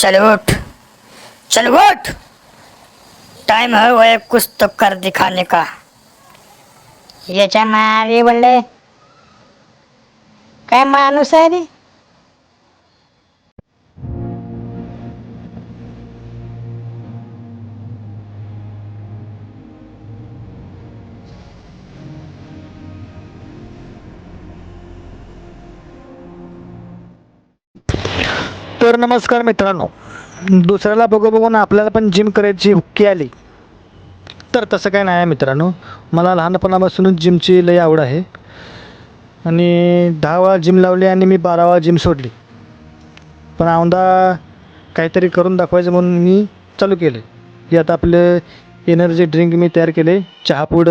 चल उठ, चल उठ। टाइम है वो कुछ तो कर दिखाने का। याच्या मागे बोलले काय माणूस आहे रे. तर नमस्कार मित्रांनो, दुसऱ्याला बघून आपल्याला पण जिम करायची हुक्की आली. तर तसं काय नाही आहे मित्रांनो, मला लहानपणापासूनच जिमची लई आवड आहे आणि 10 वेळा जिम लावली आणि मी 12 वेळा जिम सोडली. पण औंधा काहीतरी करून दाखवायचं म्हणून मी चालू केलं. हे आता आपलं एनर्जी ड्रिंक मी तयार केले, चहापूड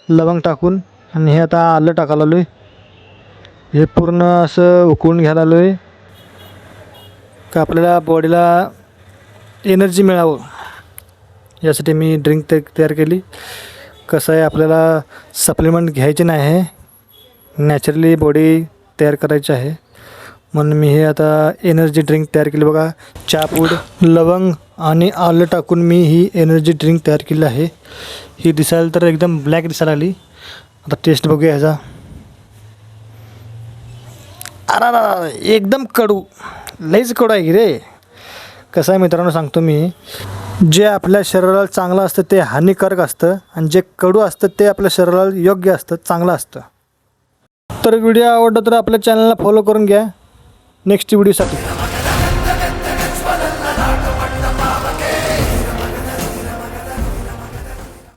लवंग टाकून, आणि हे आता आलं टाकायला आलो आहे. हे पूर्ण असं उकळून घ्यायला आलो आहे का आपल्याला बॉडीला एनर्जी मिळावं, यासाठी मी ड्रिंक तयार केली. कसं आहे, आपल्याला सप्लिमेंट घ्यायचे नाही आहे, नॅचरली बॉडी तयार करायची आहे. म्हणून मी हे आता एनर्जी ड्रिंक तयार केली. बघा, चहापूड लवंग आणि आलं टाकून मी ही एनर्जी ड्रिंक तयार केली आहे. ही दिसायला तर एकदम ब्लॅक दिसायला आली. आता टेस्ट बघूया ह्याचा. अरे एकदम कडू, लईच कडू आहे की रे. कसं आहे मित्रांनो, सांगतो मी, जे आपल्या शरीराला चांगलं असतं ते हानिकारक असतं आणि जे कडू असतं ते आपल्या शरीराला योग्य असतं, चांगलं असतं. तर व्हिडिओ आवडला तर आपल्या चॅनलला फॉलो करून घ्या नेक्स्ट व्हिडिओसाठी.